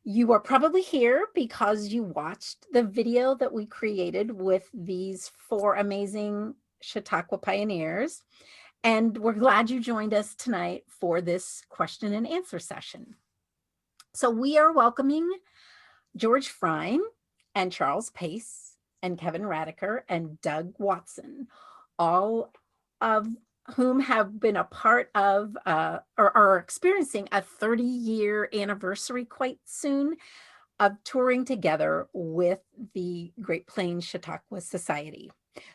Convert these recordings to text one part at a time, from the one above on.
You are probably here because you watched the video that we created with these four amazing Chautauqua pioneers. And we're glad you joined us tonight for this question and answer session. So we are welcoming George Frein and Charles Pace and Kevin Radiker and Doug Watson, all of whom have been a part of or are experiencing a 30-year anniversary quite soon of touring together with the Great Plains Chautauqua Society.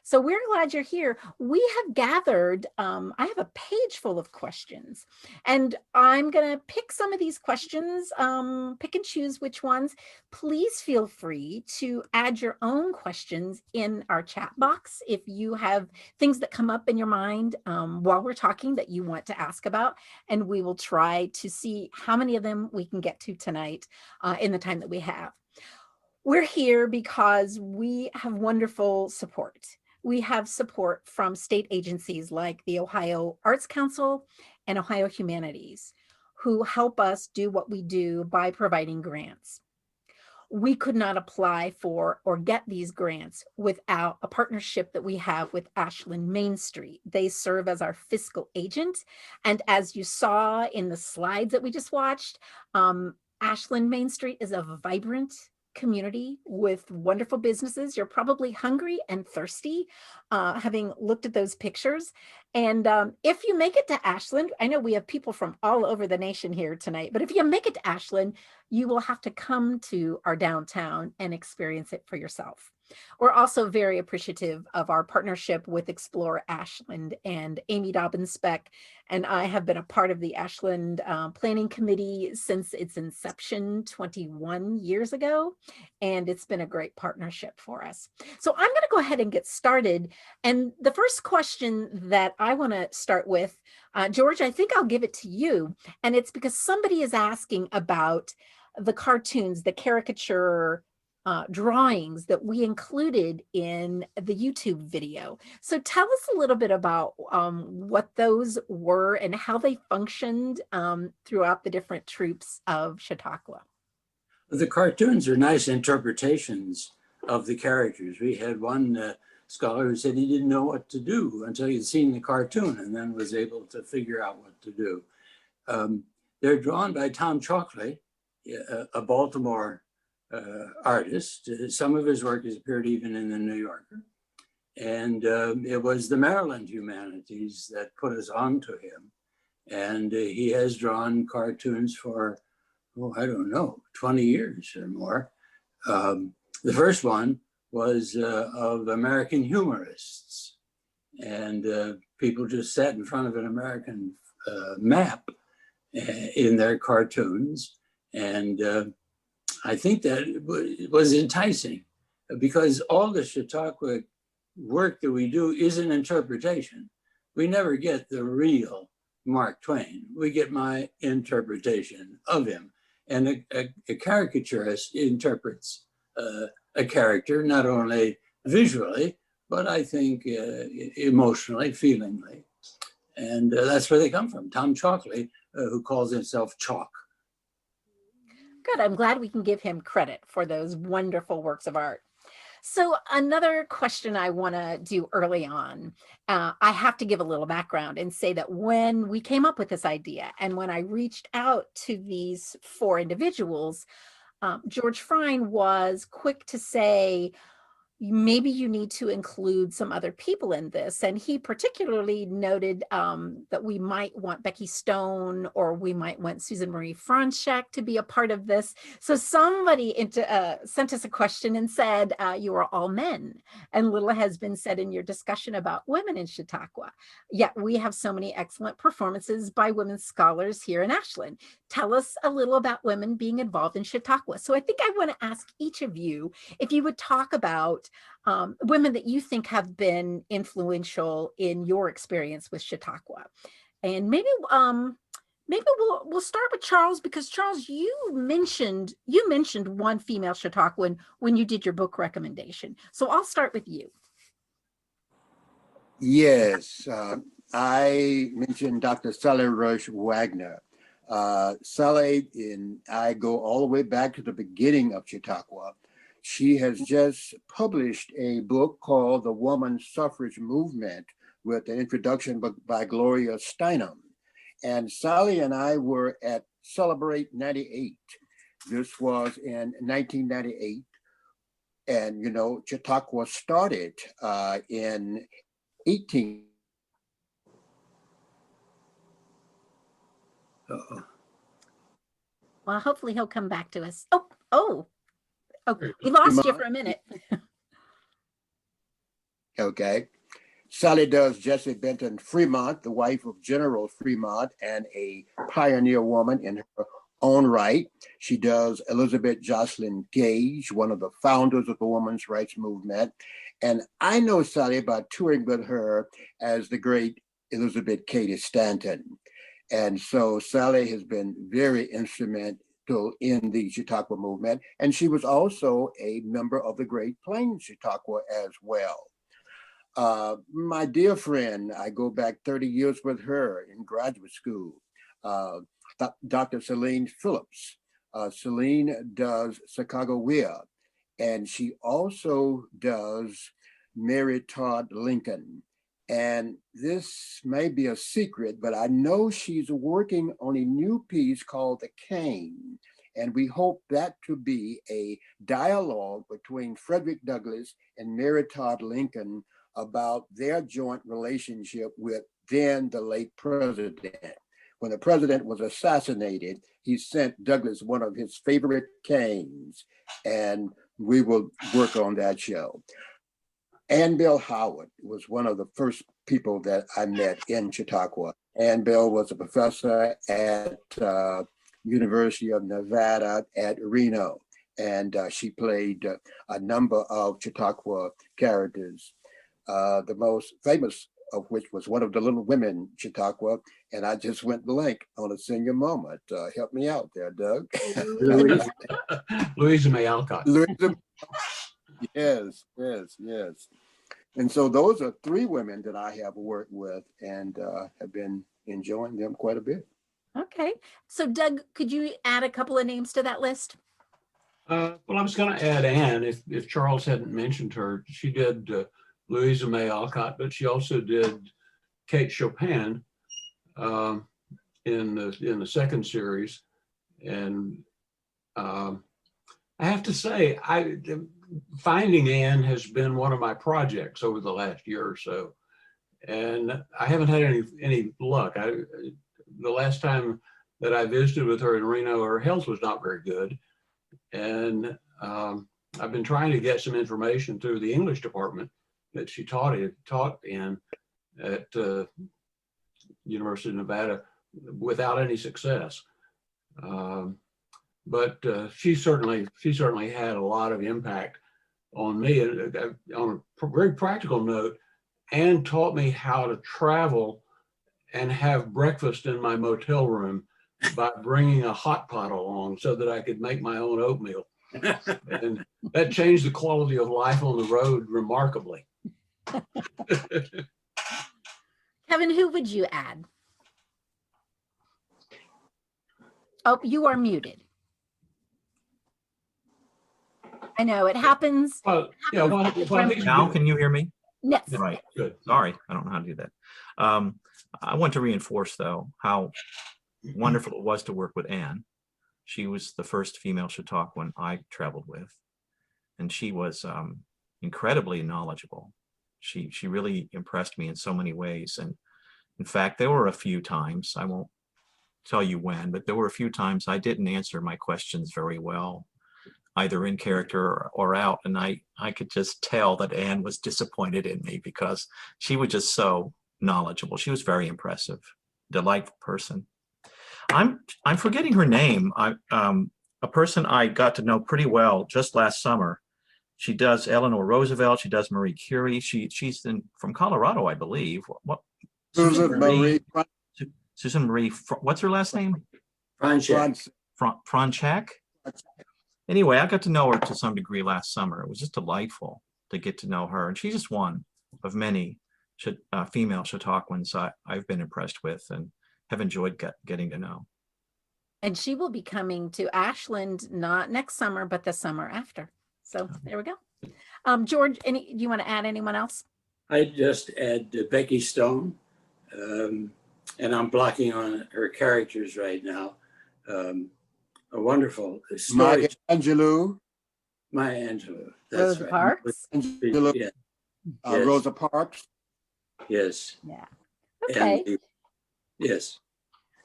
So we're glad you're here. We have gathered, I have a page full of questions, and I'm going to pick some of these questions, pick and choose which ones. Please feel free to add your own questions in our chat box if you have things that come up in your mind while we're talking that you want to ask about, and we will try to see how many of them we can get to tonight in the time that we have. We're here because we have wonderful support. We have support from state agencies like the Ohio Arts Council and Ohio Humanities, who help us do what we do by providing grants. We could not apply for or get these grants without a partnership that we have with Ashland Main Street. They serve as our fiscal agent. And as you saw in the slides that we just watched, Ashland Main Street is a vibrant community with wonderful businesses. You're probably hungry and thirsty, having looked at those pictures. And if you make it to Ashland, I know we have people from all over the nation here tonight, but if you make it to Ashland, you will have to come to our downtown and experience it for yourself. We're also very appreciative of our partnership with Explore Ashland, and Amy Dobbins-Speck and I have been a part of the Ashland Planning Committee since its inception 21 years ago, and it's been a great partnership for us. So I'm going to go ahead and get started. And the first question that I want to start with, George, I think I'll give it to you, and it's because somebody is asking about the cartoons, the caricature drawings that we included in the YouTube video. So tell us a little bit about what those were and how they functioned throughout the different troops of Chautauqua. The cartoons are nice interpretations of the characters. We had one scholar who said he didn't know what to do until he'd seen the cartoon and then was able to figure out what to do. They're drawn by Tom Chautauqua, a Baltimore artist. Some of his work has appeared even in the New Yorker. And it was the Maryland Humanities that put us onto him. And he has drawn cartoons for, I don't know, 20 years or more. The first one was of American humorists. And people just sat in front of an American map in their cartoons. And I think that it was enticing because all the Chautauqua work that we do is an interpretation. We never get the real Mark Twain. We get my interpretation of him. And a caricaturist interprets a character, not only visually, but I think emotionally, feelingly. And that's where they come from. Tom Chautauqua, who calls himself Chalk. Good. I'm glad we can give him credit for those wonderful works of art. So another question I want to do early on, I have to give a little background and say that when we came up with this idea and when I reached out to these four individuals, George Frein was quick to say, maybe you need to include some other people in this. And he particularly noted that we might want Becky Stone or we might want Susan Marie Franchek to be a part of this. So somebody sent us a question and said, you are all men. And little has been said in your discussion about women in Chautauqua. Yet we have so many excellent performances by women scholars here in Ashland. Tell us a little about women being involved in Chautauqua. So I think I want to ask each of you if you would talk about women that you think have been influential in your experience with Chautauqua. And maybe we'll start with Charles, because Charles, you mentioned one female Chautauquan when you did your book recommendation. So I'll start with you. Yes, I mentioned Dr. Sally Rush Wagner. Sally and I go all the way back to the beginning of Chautauqua. She has just published a book called The Woman Suffrage Movement with an introduction by Gloria Steinem. And Sally and I were at Celebrate 98. This was in 1998. And, you know, Chautauqua started in 18. Uh-oh. Well, hopefully he'll come back to us. Oh, we lost you for a minute. Okay. Sally does Jessie Benton Fremont, the wife of General Fremont and a pioneer woman in her own right. She does Elizabeth Jocelyn Gage, one of the founders of the women's rights movement. And I know Sally by touring with her as the great Elizabeth Cady Stanton. And so Sally has been very instrumental in the Chautauqua movement. And she was also a member of the Great Plains Chautauqua as well. My dear friend, I go back 30 years with her in graduate school, Dr. Celine Phillips. Celine does Sacagawea, and she also does Mary Todd Lincoln. And this may be a secret, but I know she's working on a new piece called The Cane. And we hope that to be a dialogue between Frederick Douglass and Mary Todd Lincoln about their joint relationship with then the late president. When the president was assassinated, he sent Douglass one of his favorite canes, and we will work on that show. Ann Bell Howard was one of the first people that I met in Chautauqua. Ann Bell was a professor at University of Nevada at Reno, and she played a number of Chautauqua characters. The most famous of which was one of the Little Women Chautauqua, and I just went blank on a senior moment. Help me out there, Doug. Louisa May Alcott. Yes. And so those are three women that I have worked with and have been enjoying them quite a bit. Okay. So Doug, could you add a couple of names to that list? Well, I was going to add Anne, if Charles hadn't mentioned her. She did Louisa May Alcott, but she also did Kate Chopin in the second series. And I have to say, finding Anne has been one of my projects over the last year or so, and I haven't had any luck. The last time that I visited with her in Reno, her health was not very good, and I've been trying to get some information through the English department that she taught in at University of Nevada without any success. But she certainly had a lot of impact on me. And on a very practical note, Anne taught me how to travel and have breakfast in my motel room by bringing a hot pot along so that I could make my own oatmeal. And that changed the quality of life on the road remarkably. Kevin, who would you add? Oh, you are muted. I know it happens. Well, yeah. Now, can you hear me? Yes. Right. Good. Sorry, I don't know how to do that. I want to reinforce, though, how wonderful it was to work with Anne. She was the first female Chautauquan I traveled with, and she was incredibly knowledgeable. She really impressed me in so many ways. And in fact, there were a few times, I won't tell you when, but there were a few times I didn't answer my questions very well, either in character or out. And I could just tell that Anne was disappointed in me because she was just so knowledgeable. She was very impressive, delightful person. I'm forgetting her name. A person I got to know pretty well just last summer. She does Eleanor Roosevelt. She does Marie Curie. She's from Colorado, I believe. What? Susan Marie. What's her last name? Franchak. Anyway, I got to know her to some degree last summer. It was just delightful to get to know her. And she's just one of many female Chautauquans I've been impressed with and have enjoyed getting to know. And she will be coming to Ashland, not next summer, but the summer after. So there we go. George, do you want to add anyone else? I'd just add Becky Stone, and I'm blocking on her characters right now. A wonderful story. Maya Angelou. Maya Angelou. That's Rosa right. Parks. Angelou, Yeah. Rosa Parks. Yes. Yeah. Okay. Yes.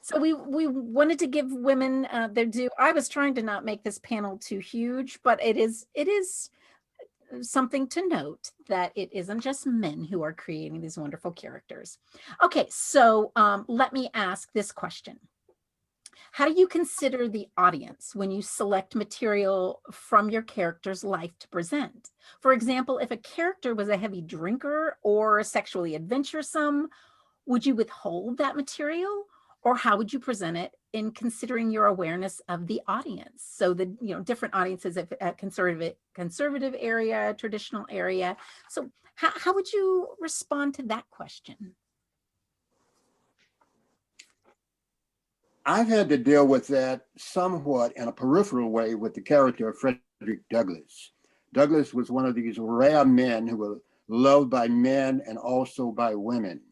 So we wanted to give women their due. I was trying to not make this panel too huge, but it is something to note that it isn't just men who are creating these wonderful characters. Okay, so let me ask this question. How do you consider the audience when you select material from your character's life to present? For example, if a character was a heavy drinker or sexually adventuresome, would you withhold that material? Or how would you present it in considering your awareness of the audience? So the different audiences, if a conservative area, traditional area. So how would you respond to that question? I've had to deal with that somewhat in a peripheral way with the character of Frederick Douglass. Douglass was one of these rare men who were loved by men and also by women.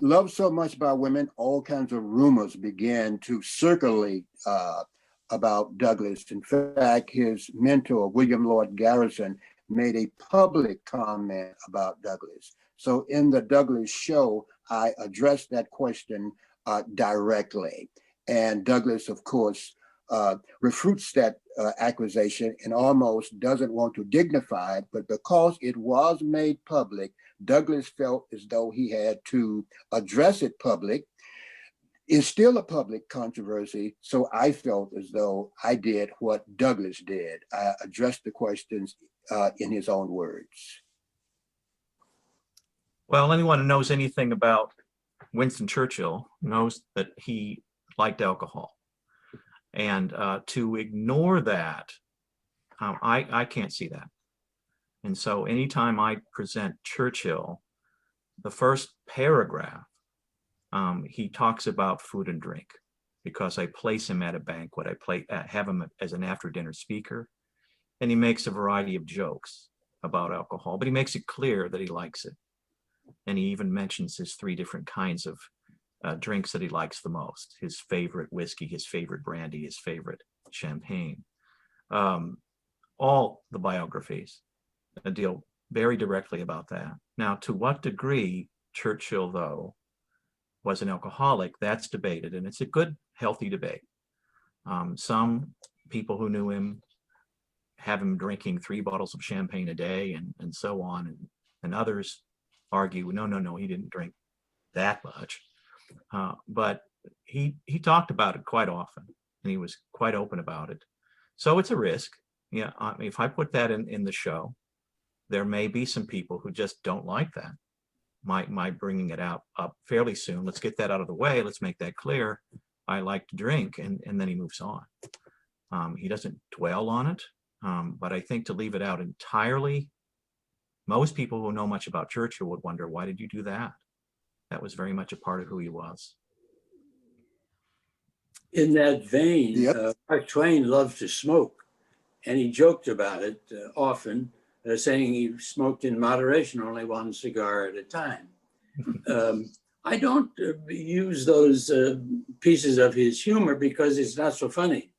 Loved so much by women, all kinds of rumors began to circulate about Douglass. In fact, his mentor, William Lloyd Garrison, made a public comment about Douglass. So in the Douglass show, I addressed that question directly. And Douglass, of course, refutes that accusation and almost doesn't want to dignify it, but because it was made public, Douglass felt as though he had to address it public. It's still a public controversy, so I felt as though I did what Douglass did. I addressed the questions in his own words. Well, anyone who knows anything about Winston Churchill knows that he liked alcohol. And to ignore that, I can't see that. And so anytime I present Churchill, the first paragraph, he talks about food and drink because I place him at a banquet. I have him as an after dinner speaker, and he makes a variety of jokes about alcohol, but he makes it clear that he likes it. And he even mentions his 3 different kinds of drinks that he likes the most: his favorite whiskey, his favorite brandy, his favorite champagne. All the biographies deal very directly about that. Now, to what degree Churchill, though, was an alcoholic, that's debated, and it's a good, healthy debate. Some people who knew him have him drinking 3 bottles of champagne a day and so on, and others argue, no, he didn't drink that much. But he talked about it quite often, and he was quite open about it. So it's a risk. Yeah, if I put that in the show, there may be some people who just don't like that. My bringing it up fairly soon. Let's get that out of the way. Let's make that clear. I like to drink, and then he moves on. He doesn't dwell on it, but I think to leave it out entirely, most people who know much about Churchill would wonder, why did you do that? That was very much a part of who he was. In that vein, Yep. Mark Twain loved to smoke, and he joked about it often, saying he smoked in moderation, only 1 cigar at a time. I don't use those pieces of his humor because it's not so funny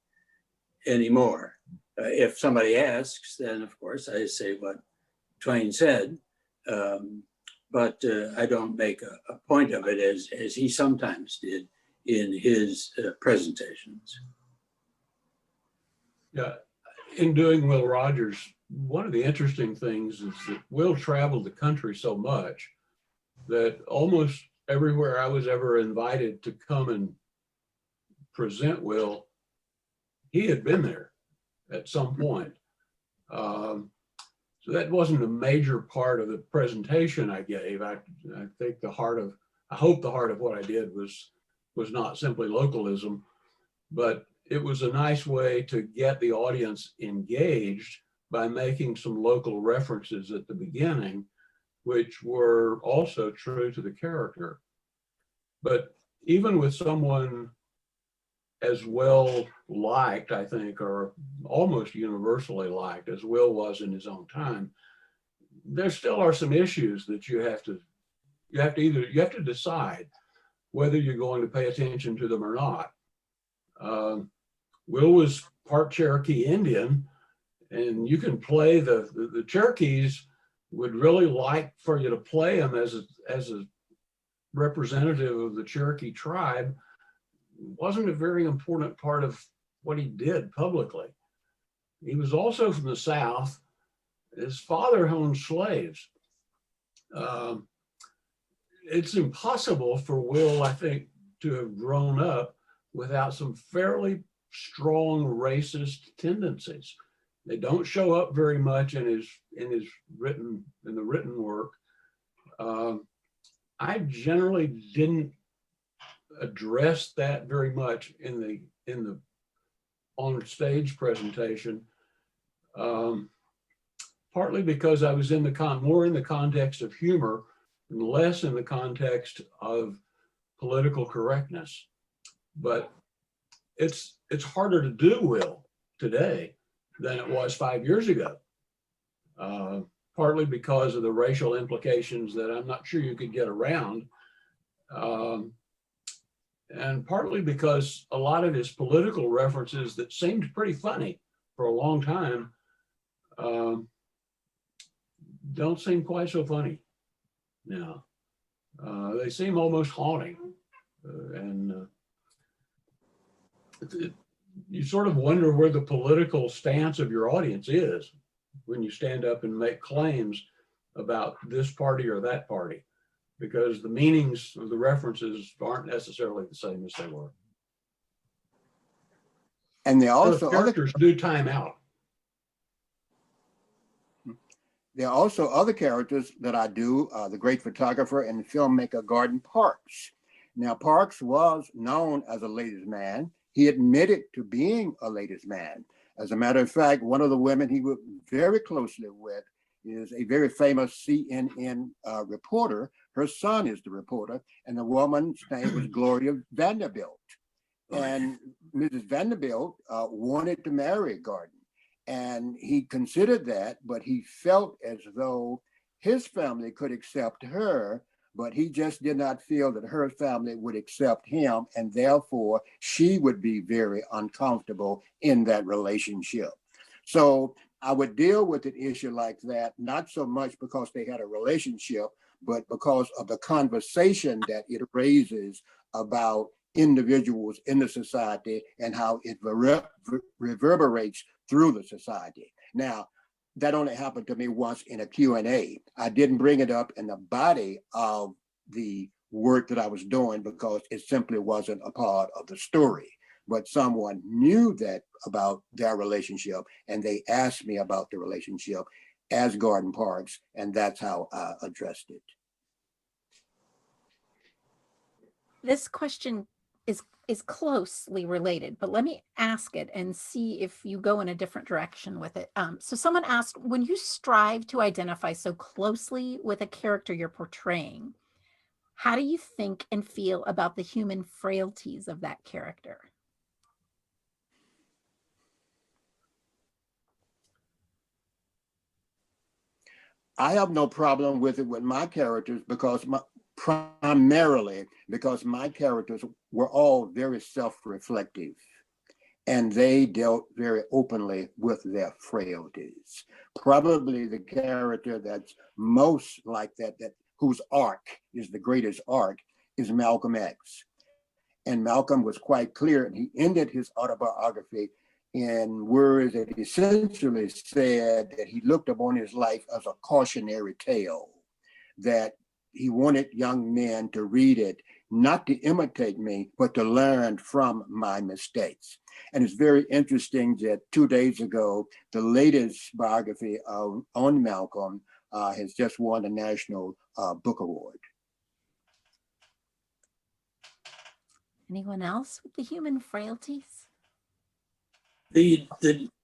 anymore. If somebody asks, then of course I say what Twain said, but I don't make a point of it as he sometimes did in his presentations. Yeah, in doing Will Rogers, one of the interesting things is that Will traveled the country so much that almost everywhere I was ever invited to come and present Will, he had been there at some point. So that wasn't a major part of the presentation I gave. I think I hope the heart of what I did was not simply localism, but it was a nice way to get the audience engaged by making some local references at the beginning, which were also true to the character. But even with someone as well liked, I think, or almost universally liked as Will was in his own time, there still are some issues that you have to decide whether you're going to pay attention to them or not. Will was part Cherokee Indian, and you can play the Cherokees would really like for you to play him as a representative of the Cherokee tribe. Wasn't a very important part of what he did publicly. He was also from the South. His father owned slaves. It's impossible for Will, I think, to have grown up without some fairly strong racist tendencies. They don't show up very much in the written work. I generally didn't address that very much in the on stage presentation, partly because I was more in the context of humor and less in the context of political correctness. But it's harder to do Will today than it was 5 years ago, partly because of the racial implications that I'm not sure you could get around, and partly because a lot of his political references that seemed pretty funny for a long time don't seem quite so funny now. They seem almost haunting, and you sort of wonder where the political stance of your audience is when you stand up and make claims about this party or that party, because the meanings of the references aren't necessarily the same as they were. And there are also characters do time out. There are also other characters that I do, the great photographer and filmmaker Gordon Parks. Now, Parks was known as a ladies' man. He admitted to being a ladies' man. As a matter of fact, one of the women he worked very closely with is a very famous CNN reporter. Her son is the reporter, and the woman's name was Gloria Vanderbilt. And Mrs. Vanderbilt wanted to marry Gordon. And he considered that, but he felt as though his family could accept her, but he just did not feel that her family would accept him, and therefore she would be very uncomfortable in that relationship. So I would deal with an issue like that, not so much because they had a relationship, but because of the conversation that it raises about individuals in the society and how it reverberates through the society. Now, that only happened to me once in a Q&A. I didn't bring it up in the body of the work that I was doing because it simply wasn't a part of the story. But someone knew that about their relationship, and they asked me about the relationship as Gordon Parks, and that's how I addressed it. This question is closely related, but let me ask it and see if you go in a different direction with it. So someone asked, when you strive to identify so closely with a character you're portraying, how do you think and feel about the human frailties of that character? I have no problem with it with my characters because primarily because my characters were all very self-reflective, and they dealt very openly with their frailties. Probably the character that's most like that whose arc is the greatest arc is Malcolm X. And Malcolm was quite clear, and he ended his autobiography in words that essentially said that he looked upon his life as a cautionary tale, that he wanted young men to read it, not to imitate me, but to learn from my mistakes. And it's very interesting that 2 days ago, the latest biography on Malcolm has just won the National Book Award. Anyone else with the human frailties? It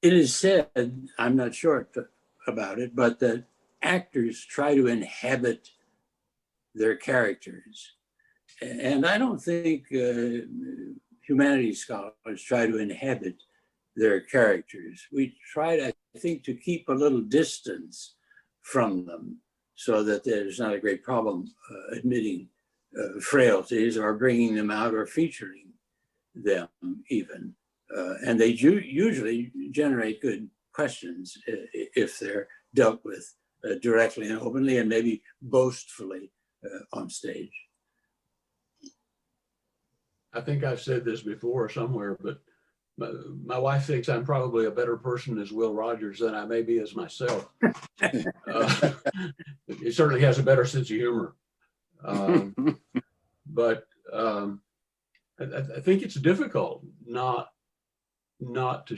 is said, I'm not sure about it, but that actors try to inhabit their characters. And I don't think humanities scholars try to inhabit their characters. We tried, I think, to keep a little distance from them so that there's not a great problem admitting frailties or bringing them out or featuring them even. And they usually generate good questions if they're dealt with directly and openly and maybe boastfully on stage. I think I've said this before somewhere, but my wife thinks I'm probably a better person as Will Rogers than I may be as myself. He certainly has a better sense of humor. But I think it's difficult not to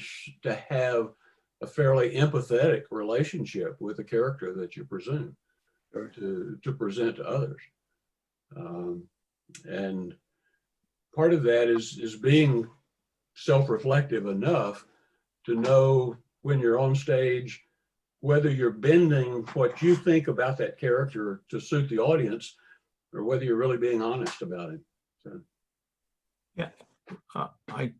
have a fairly empathetic relationship with the character that you presume to present to others. And part of that is being self-reflective enough to know when you're on stage whether you're bending what you think about that character to suit the audience or whether you're really being honest about it. So. Yeah, I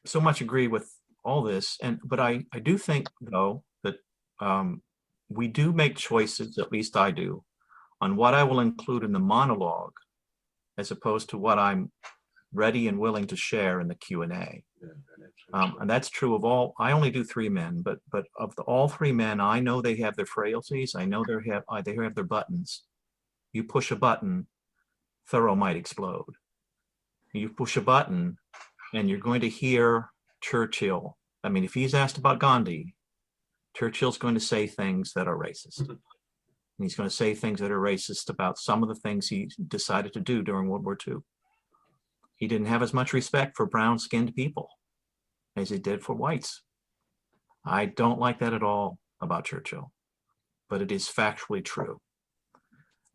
so much agree with all this, but I do think though that we do make choices, at least I do, on what I will include in the monologue as opposed to what I'm ready and willing to share in the Q&A. And that's true of all. I only do 3 men, but of all 3 men, I know they have their frailties. I know they have their buttons. You push a button, Thoreau might explode. You push a button, and you're going to hear Churchill. I mean, if he's asked about Gandhi, Churchill's going to say things that are racist. And he's going to say things that are racist about some of the things he decided to do during World War II. He didn't have as much respect for brown-skinned people as he did for whites. I don't like that at all about Churchill, but it is factually true.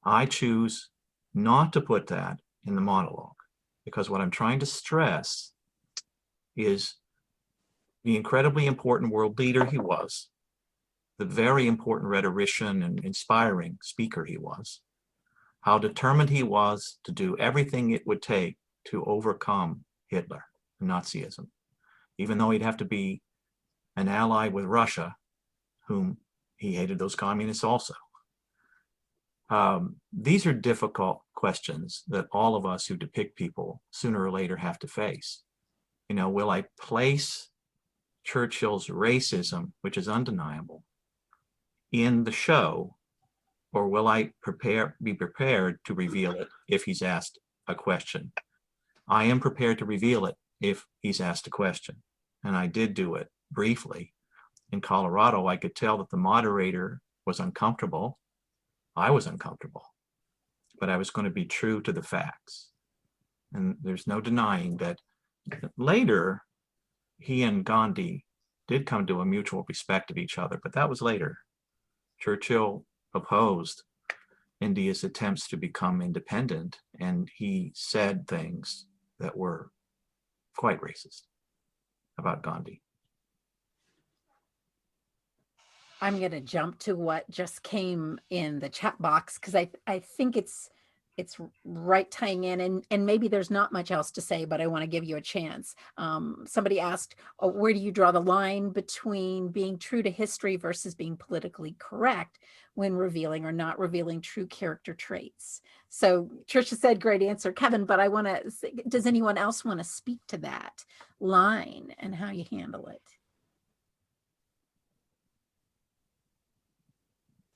I choose not to put that in the monologue because what I'm trying to stress is the incredibly important world leader he was, the very important rhetorician and inspiring speaker he was, how determined he was to do everything it would take to overcome Hitler and Nazism, even though he'd have to be an ally with Russia, whom he hated those communists also. These are difficult questions that all of us who depict people sooner or later have to face. You know, will I place Churchill's racism, which is undeniable, in the show, or will I be prepared to reveal it if he's asked a question? I am prepared to reveal it if he's asked a question. And I did do it briefly. In Colorado, I could tell that the moderator was uncomfortable. I was uncomfortable, but I was going to be true to the facts. And there's no denying that later, he and Gandhi did come to a mutual respect of each other, but that was later. Churchill opposed India's attempts to become independent, and he said things that were quite racist about Gandhi. I'm going to jump to what just came in the chat box because I think it's right tying in, and maybe there's not much else to say, but I want to give you a chance. Somebody asked, where do you draw the line between being true to history versus being politically correct when revealing or not revealing true character traits? So Tricia said, great answer, Kevin, but I want to, does anyone else want to speak to that line and how you handle it?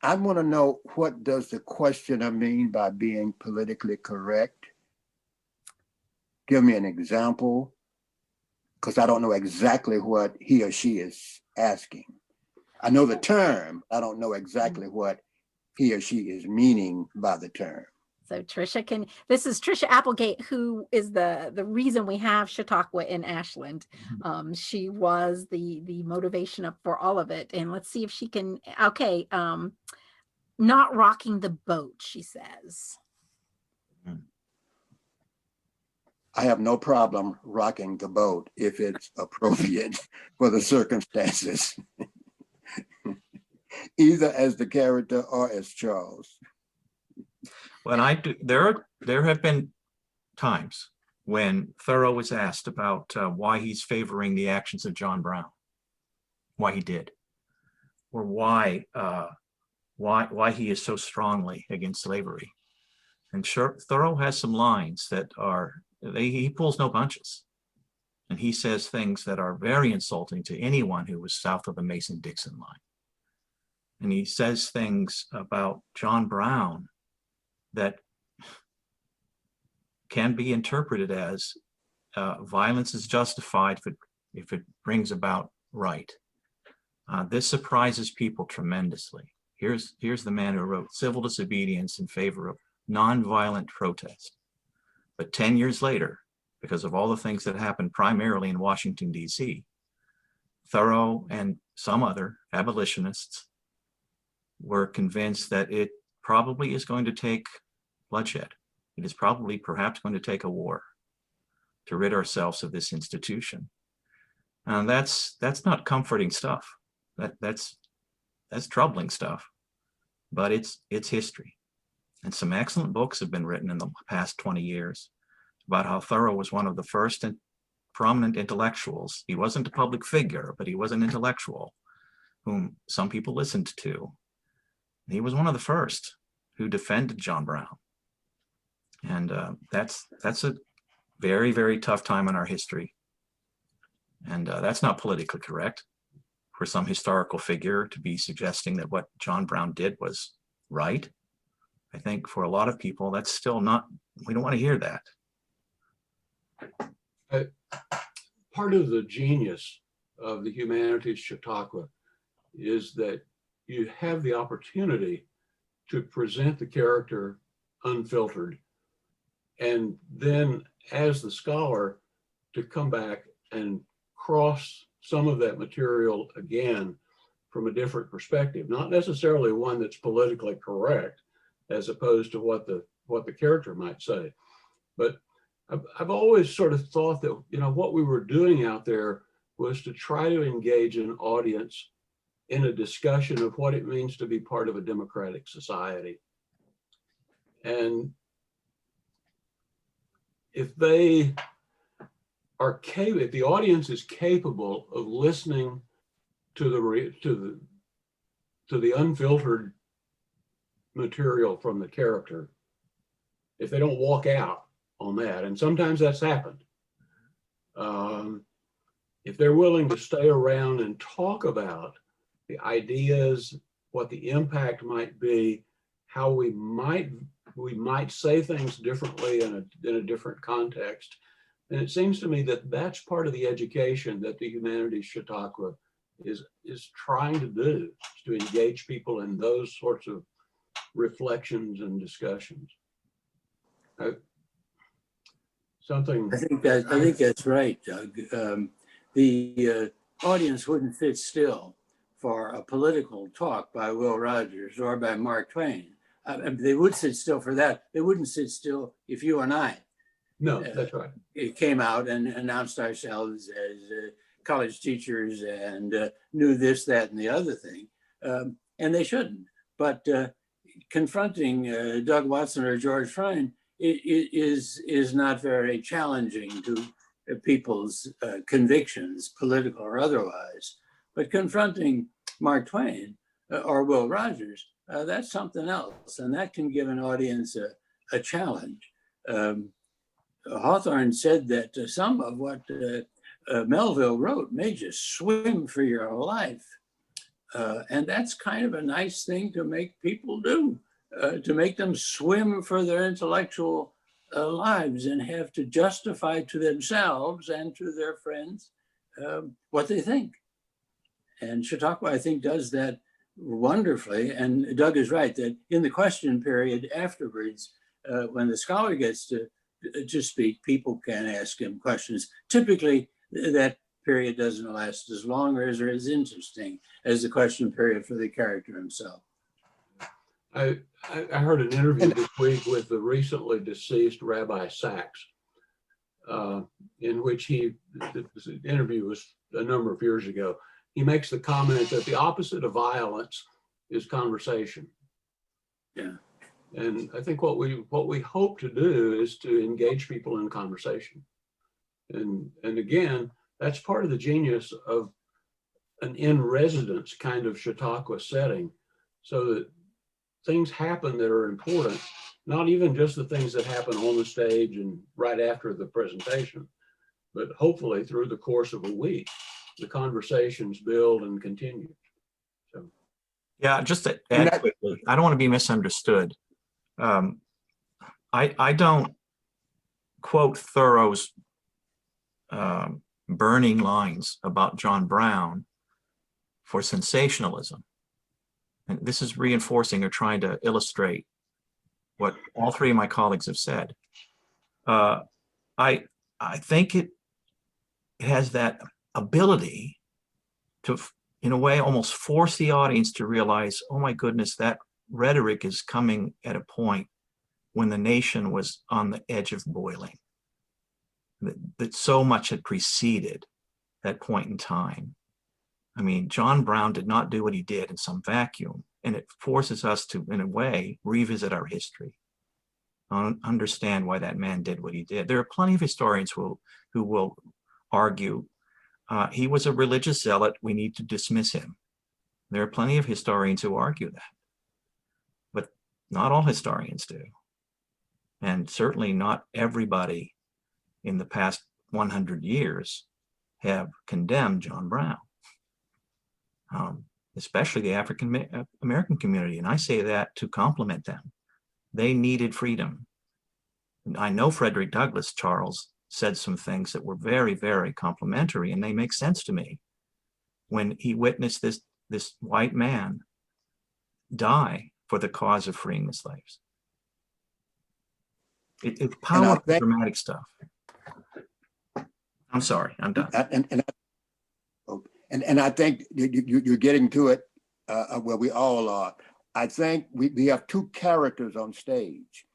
I want to know, what does the questioner mean by being politically correct? Give me an example, because I don't know exactly what he or she is asking. I know the term, I don't know exactly what he or she is meaning by the term. So Tricia this is Tricia Applegate, who is the reason we have Chautauqua in Ashland. She was the motivation up for all of it. And let's see if she can, okay. Not rocking the boat, she says. I have no problem rocking the boat if it's appropriate for the circumstances, either as the character or as Charles. When I do, there have been times when Thoreau was asked about why he's favoring the actions of John Brown, why he did, or why he is so strongly against slavery. And Thoreau has some lines that he pulls no punches. And he says things that are very insulting to anyone who was south of the Mason-Dixon line. And he says things about John Brown that can be interpreted as violence is justified if it brings about right. This surprises people tremendously. Here's the man who wrote civil disobedience in favor of nonviolent protest. But 10 years later, because of all the things that happened primarily in Washington, D.C., Thoreau and some other abolitionists were convinced that it probably is going to take bloodshed. It is probably perhaps going to take a war to rid ourselves of this institution. And that's not comforting stuff. That's troubling stuff, but it's history. And some excellent books have been written in the past 20 years about how Thoreau was one of the first and prominent intellectuals. He wasn't a public figure, but he was an intellectual whom some people listened to. He was one of the first who defended John Brown. And that's a very, very tough time in our history. And that's not politically correct for some historical figure to be suggesting that what John Brown did was right. I think for a lot of people, that's still not, we don't want to hear that. Part of the genius of the Humanities Chautauqua is that you have the opportunity to present the character unfiltered, and then as the scholar to come back and cross some of that material again from a different perspective, not necessarily one that's politically correct as opposed to what the character might say. But I've always sort of thought that, you know, what we were doing out there was to try to engage an audience in a discussion of what it means to be part of a democratic society. And if the audience is capable of listening to the unfiltered material from the character, if they don't walk out on that, and sometimes that's happened, if they're willing to stay around and talk about the ideas, what the impact might be, how we might say things differently in a different context. And it seems to me that that's part of the education that the Humanities Chautauqua is trying to do, is to engage people in those sorts of reflections and discussions. I think that's right, Doug. The audience wouldn't sit still for a political talk by Will Rogers or by Mark Twain. They would sit still for that. They wouldn't sit still if you and I that's right. It came out and announced ourselves as college teachers and knew this, that, and the other thing. And they shouldn't. But confronting Doug Watson or George Frein is not very challenging to people's convictions, political or otherwise. But confronting Mark Twain or Will Rogers, that's something else. And that can give an audience a challenge. Hawthorne said that some of what Melville wrote made you swim for your life. And that's kind of a nice thing to make people do, to make them swim for their intellectual lives and have to justify to themselves and to their friends what they think. And Chautauqua, I think, does that wonderfully. And Doug is right that in the question period afterwards, when the scholar gets to speak, people can ask him questions. Typically, that period doesn't last as long or as interesting as the question period for the character himself. I heard an interview this week with the recently deceased Rabbi Sachs, in which the interview was a number of years ago. He makes the comment that the opposite of violence is conversation. Yeah. And I think what we hope to do is to engage people in conversation. And again, that's part of the genius of an in-residence kind of Chautauqua setting, so that things happen that are important, not even just the things that happen on the stage and right after the presentation, but hopefully through the course of a week, the conversations build and continue. So. Yeah, just to add quickly, I don't want to be misunderstood. I don't quote Thoreau's burning lines about John Brown for sensationalism. And this is reinforcing or trying to illustrate what all three of my colleagues have said. I think it has that ability to, in a way, almost force the audience to realize, oh my goodness, that rhetoric is coming at a point when the nation was on the edge of boiling, that so much had preceded that point in time. I mean, John Brown did not do what he did in some vacuum, and it forces us to, in a way, revisit our history, understand why that man did what he did. There are plenty of historians who will argue he was a religious zealot, we need to dismiss him. There are plenty of historians who argue that, but not all historians do. And certainly not everybody in the past 100 years have condemned John Brown, especially the African American community. And I say that to compliment them. They needed freedom. And I know Frederick Douglass, Charles, said some things that were very, very complimentary, and they make sense to me. When he witnessed this white man die for the cause of freeing the slaves. It's powerful, dramatic stuff. I'm sorry, I'm done. And I think you're getting to it where we all are. I think we have two characters on stage.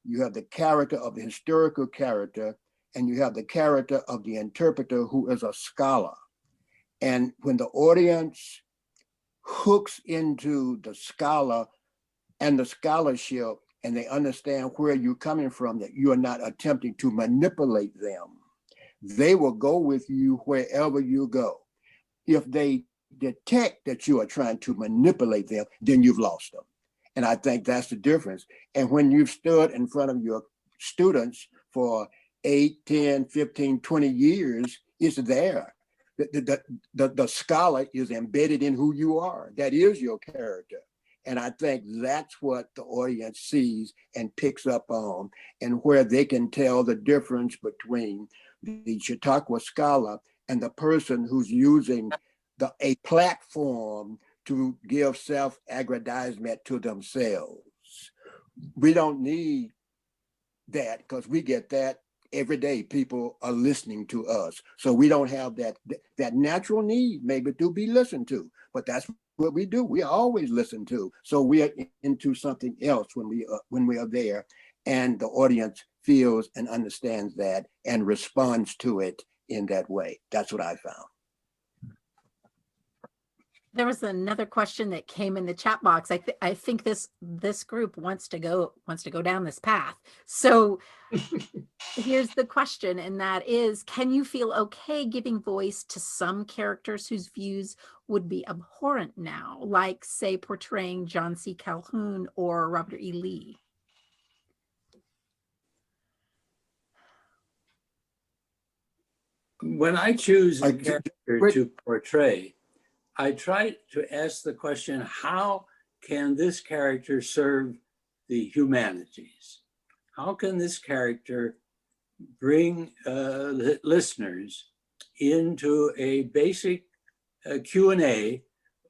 You have the character of the historical character, and you have the character of the interpreter who is a scholar. And when the audience hooks into the scholar and the scholarship, and they understand where you're coming from, that you are not attempting to manipulate them, they will go with you wherever you go. If they detect that you are trying to manipulate them, then you've lost them. And I think that's the difference. And when you've stood in front of your students for 8, 10, 15, 20 years, it's there. The scholar is embedded in who you are. That is your character. And I think that's what the audience sees and picks up on, and where they can tell the difference between the Chautauqua scholar and the person who's using a platform to give self-aggrandizement to themselves. We don't need that, because we get that every day. People are listening to us. So we don't have that natural need maybe to be listened to, but that's what we do. We always listen to. So we are into something else when we are there, and the audience feels and understands that and responds to it in that way. That's what I found. There was another question that came in the chat box. I think this group wants to go down this path. So here's the question, and that is, can you feel okay giving voice to some characters whose views would be abhorrent now, like, say, portraying John C. Calhoun or Robert E. Lee? When I choose a character to portray, I try to ask the question, how can this character serve the humanities? How can this character bring listeners into a basic Q&A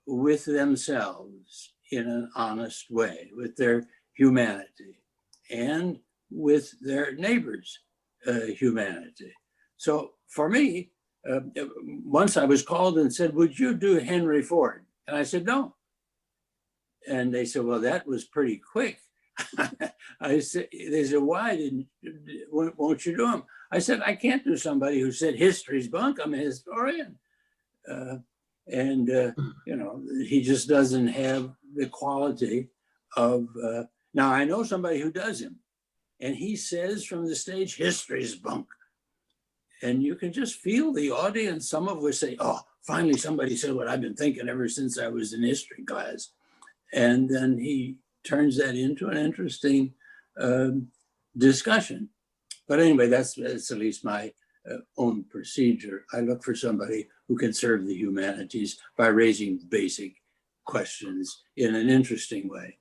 with themselves in an honest way, with their humanity and with their neighbors' humanity? So for me, once I was called and said, would you do Henry Ford? And I said, no. And they said, well, that was pretty quick. They said, why won't you do him? I said, I can't do somebody who said history's bunk. I'm a historian. You know, he just doesn't have the quality of Now, I know somebody who does him, and he says from the stage, history's bunk. And you can just feel the audience. Some of us say, oh, finally somebody said what I've been thinking ever since I was in history class. And then he turns that into an interesting discussion. But anyway, that's at least my own procedure. I look for somebody who can serve the humanities by raising basic questions in an interesting way.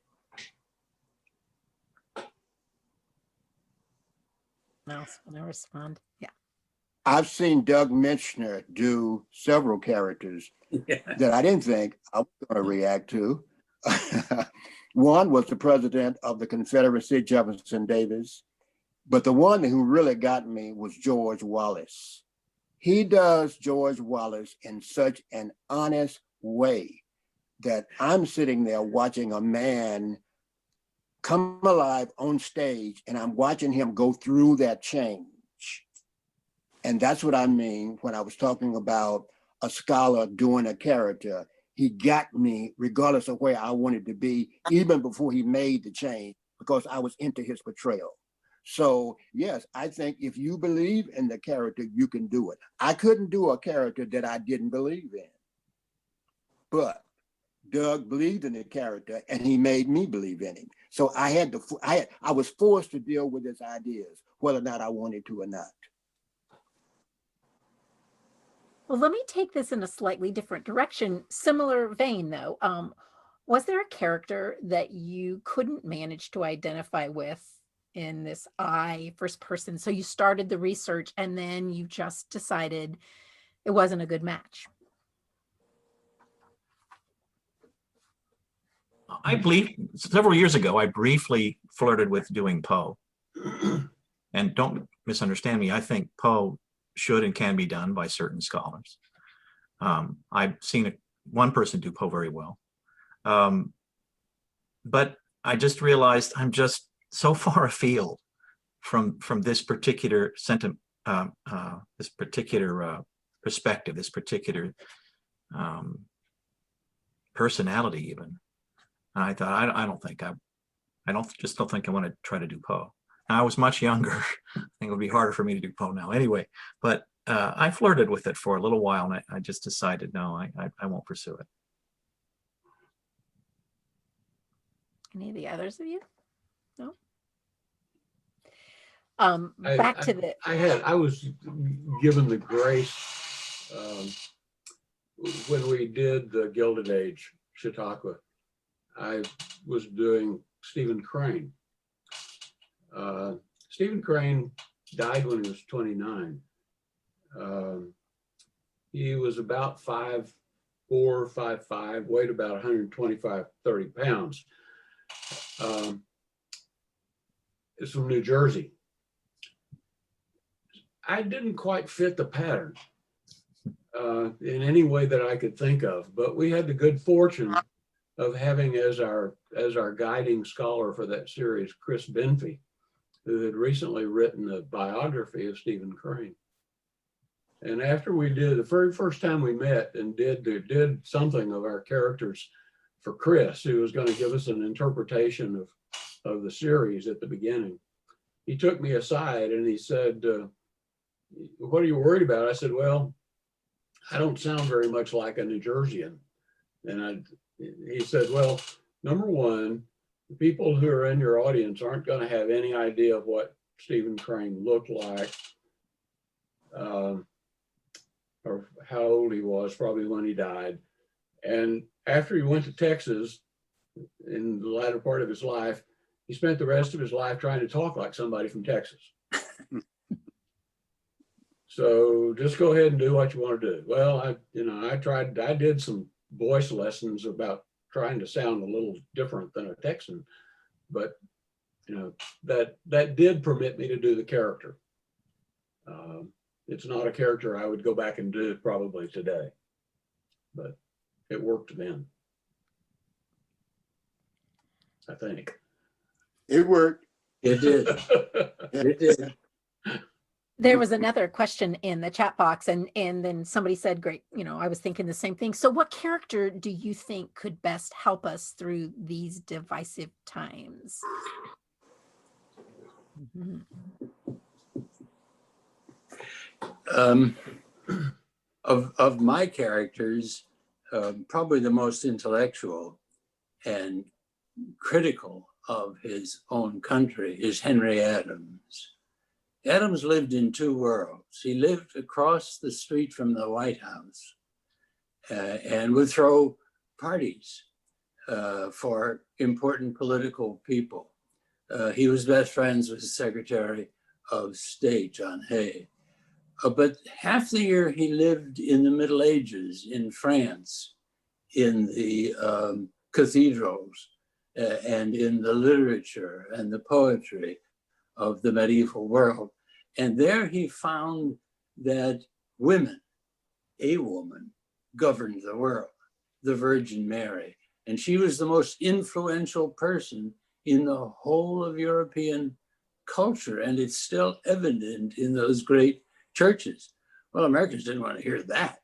Else want to respond? Yeah. I've seen Doug Menschner do several characters that I didn't think I was going to react to. One was the president of the Confederacy, Jefferson Davis. But the one who really got me was George Wallace. He does George Wallace in such an honest way that I'm sitting there watching a man come alive on stage, and I'm watching him go through that change. And that's what I mean when I was talking about a scholar doing a character. He got me regardless of where I wanted to be, even before he made the change, because I was into his portrayal. So yes, I think if you believe in the character, you can do it. I couldn't do a character that I didn't believe in, but Doug believed in the character and he made me believe in him. So I was forced to deal with his ideas, whether or not I wanted to or not. Well, let me take this in a slightly different direction. Similar vein, though. Was there a character that you couldn't manage to identify with in this first person? So you started the research and then you just decided it wasn't a good match. I believe several years ago, I briefly flirted with doing Poe. And don't misunderstand me. I think Poe should and can be done by certain scholars. I've seen one person do Poe very well. But I just realized I'm just so far afield from this particular sentiment, this particular perspective, this particular personality even. And I thought, I don't think I want to try to do Poe. I was much younger. I think it would be harder for me to do Poe now anyway, but I flirted with it for a little while and I just decided, no, I won't pursue it. Any of the others of you? No? I was given the grace when we did the Gilded Age Chautauqua. I was doing Stephen Crane. Stephen Crane died when he was 29. He was about 5'4", 5'5", weighed about 125, 30 pounds. It's from New Jersey. I didn't quite fit the pattern in any way that I could think of, but we had the good fortune of having as our guiding scholar for that series, Chris Benfey, who had recently written a biography of Stephen Crane. And after we did, the very first time we met and did something of our characters for Chris, who was going to give us an interpretation of the series at the beginning, he took me aside and he said, what are you worried about? I said, well, I don't sound very much like a New Jerseyan. And he said, well, number one, the people who are in your audience aren't going to have any idea of what Stephen Crane looked like or how old he was, probably when he died. And after he went to Texas in the latter part of his life, he spent the rest of his life trying to talk like somebody from Texas. So just go ahead and do what you want to do. Well, I did some voice lessons about trying to sound a little different than a Texan, but that did permit me to do the character. It's not a character I would go back and do probably today, but it worked then, I think. It worked. It did. It did. There was another question in the chat box, and then somebody said, great, I was thinking the same thing. So what character do you think could best help us through these divisive times? Mhm. Of my characters, probably the most intellectual and critical of his own country is Henry Adams. Adams lived in two worlds. He lived across the street from the White House and would throw parties for important political people. He was best friends with the Secretary of State, John Hay. But half the year he lived in the Middle Ages in France, in the cathedrals and in the literature and the poetry of the medieval world. And there he found that women, a woman, governed the world, the Virgin Mary. And she was the most influential person in the whole of European culture. And it's still evident in those great churches. Well, Americans didn't want to hear that,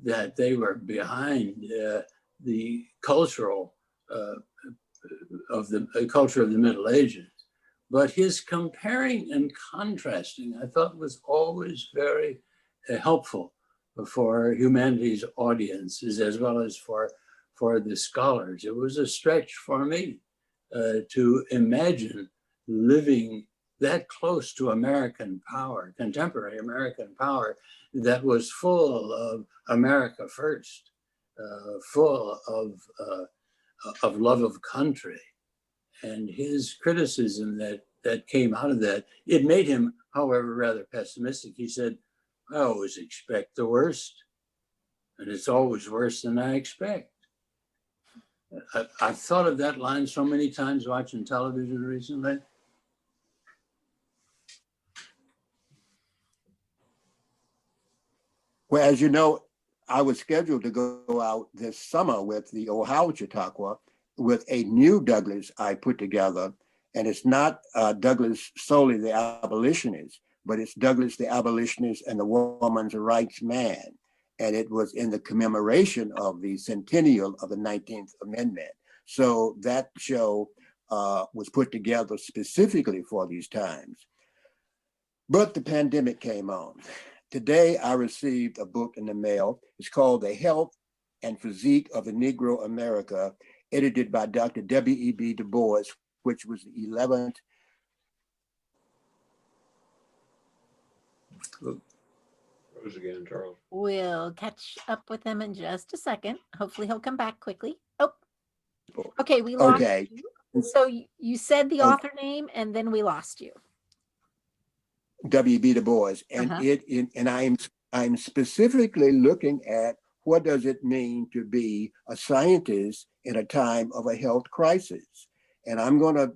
that they were behind the cultural of the culture of the Middle Ages. But his comparing and contrasting, I thought, was always very helpful for humanities audiences as well as for the scholars. It was a stretch for me to imagine living that close to American power, contemporary American power, that was full of America first, full of love of country. And his criticism that came out of that, it made him, however, rather pessimistic. He said, I always expect the worst, and it's always worse than I expect. I've thought of that line so many times watching television recently. Well, as you know, I was scheduled to go out this summer with the Ohio Chautauqua with a new Douglas I put together. And it's not Douglas solely the abolitionist, but it's Douglas the abolitionist and the woman's rights man. And it was in the commemoration of the centennial of the 19th Amendment. So that show was put together specifically for these times. But the pandemic came on. Today, I received a book in the mail. It's called The Health and Physique of the Negro America, edited by Dr. W.E.B. Du Bois, which was the 11th. Rose again, Charles. We'll catch up with him in just a second. Hopefully he'll come back quickly. Oh, okay, we lost you. So you said the author name and then we lost you. W.B. Du Bois, and I'm specifically looking at what does it mean to be a scientist in a time of a health crisis. And I'm going to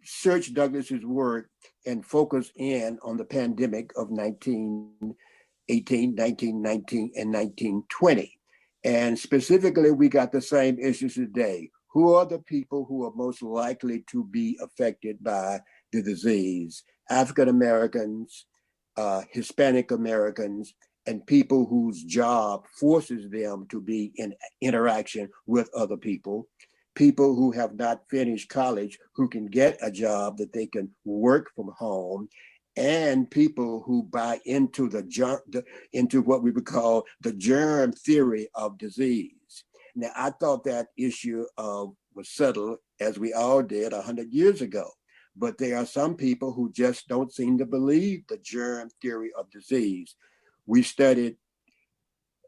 search Douglas's work and focus in on the pandemic of 1918, 1919, and 1920. And specifically, we got the same issues today. Who are the people who are most likely to be affected by the disease? African Americans, Hispanic Americans, and people whose job forces them to be in interaction with other people, people who have not finished college, who can get a job that they can work from home, and people who buy into into what we would call the germ theory of disease. Now, I thought that issue was settled, as we all did 100 years ago. But there are some people who just don't seem to believe the germ theory of disease. We studied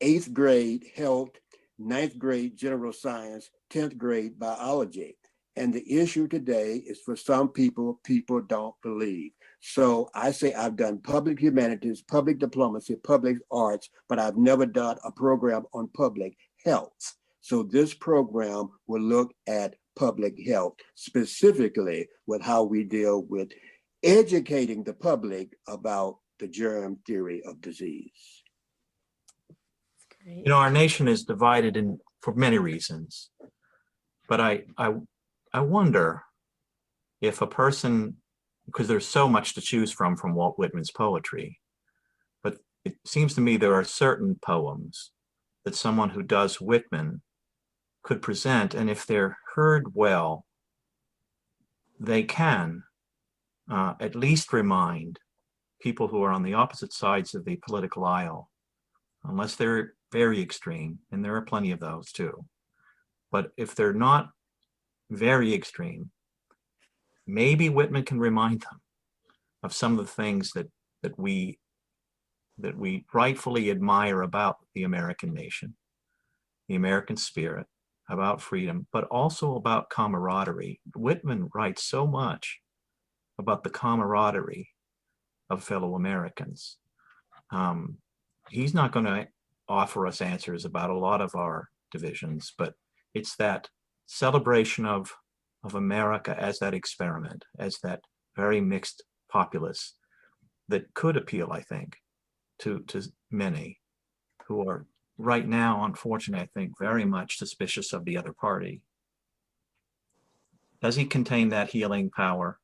8th grade health, 9th grade general science, 10th grade biology. And the issue today is for some people, people don't believe. So I say I've done public humanities, public diplomacy, public arts, but I've never done a program on public health. So this program will look at public health, specifically with how we deal with educating the public about the germ theory of disease. You know, our nation is divided for many reasons, but I wonder if a person because there's so much to choose from Walt Whitman's poetry. But it seems to me there are certain poems that someone who does Whitman could present, and if they're heard well, they can at least remind people who are on the opposite sides of the political aisle, unless they're very extreme, and there are plenty of those too. But if they're not very extreme, maybe Whitman can remind them of some of the things that we rightfully admire about the American nation, the American spirit, about freedom, but also about camaraderie. Whitman writes so much about the camaraderie of fellow Americans. He's not going to offer us answers about a lot of our divisions, but it's that celebration of America as that experiment, as that very mixed populace that could appeal, I think, to many who are right now, unfortunately, I think, very much suspicious of the other party. Does he contain that healing power?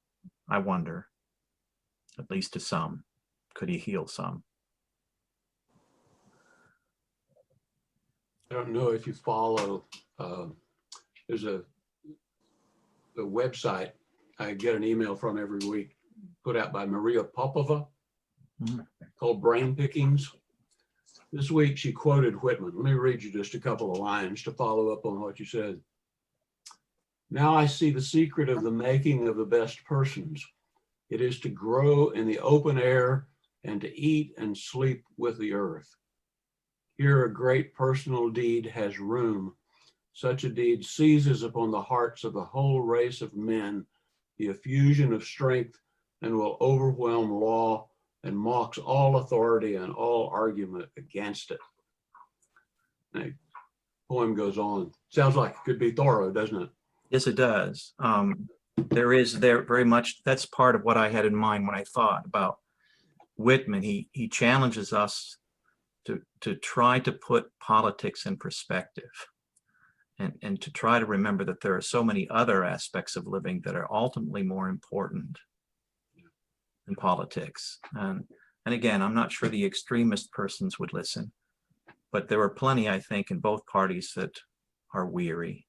I wonder, at least to some. Could he heal some? I don't know if you follow, there's a website I get an email from every week, put out by Maria Popova, called Brain Pickings. This week she quoted Whitman. Let me read you just a couple of lines to follow up on what you said. "Now I see the secret of the making of the best persons. It is to grow in the open air and to eat and sleep with the earth. Here a great personal deed has room. Such a deed seizes upon the hearts of the whole race of men the effusion of strength and will overwhelm law and mocks all authority and all argument against it." And the poem goes on. Sounds like it could be thorough, doesn't it? Yes, it does. There very much, that's part of what I had in mind when I thought about Whitman. He challenges us to try to put politics in perspective and to try to remember that there are so many other aspects of living that are ultimately more important than politics. And again, I'm not sure the extremist persons would listen, but there are plenty, I think, in both parties that are weary,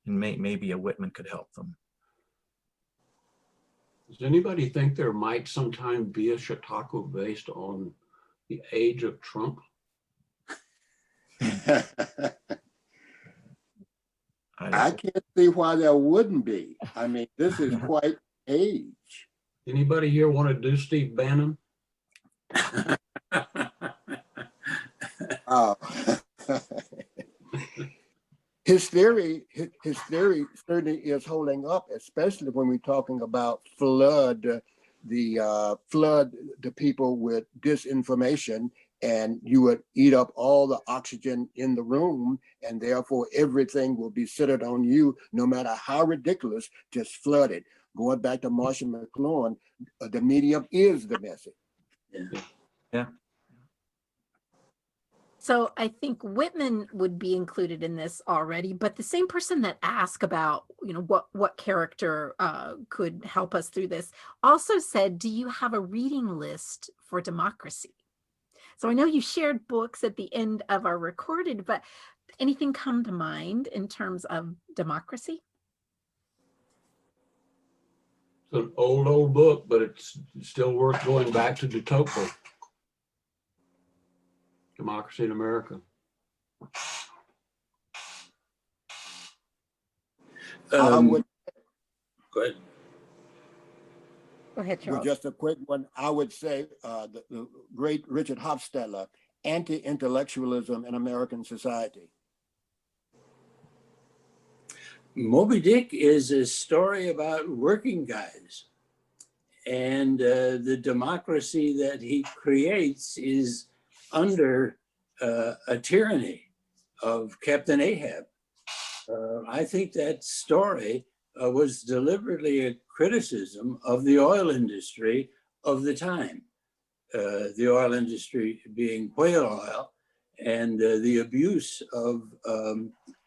and maybe a Whitman could help them. Does anybody think there might sometime be a Chautauqua based on the age of Trump? I can't see why there wouldn't be. I mean, this is quite age. Anybody here want to do Steve Bannon? His theory certainly is holding up, especially when we're talking about flood the people with disinformation, and you would eat up all the oxygen in the room, and therefore everything will be centered on you, no matter how ridiculous, just flood it. Going back to Marshall McLuhan, the medium is the message. Yeah. So I think Whitman would be included in this already, but the same person that asked about, what character could help us through this also said, do you have a reading list for democracy? So I know you shared books at the end of our recorded, but anything come to mind in terms of democracy? It's an old book, but it's still worth going back to de Tocqueville. Democracy in America. Go ahead. Go ahead, Charles. Well, just a quick one. I would say the great Richard Hofstadter, Anti-Intellectualism in American Society. Moby Dick is a story about working guys, and the democracy that he creates is under a tyranny of Captain Ahab. I think that story was deliberately a criticism of the oil industry of the time, the oil industry being whale oil, and the abuse of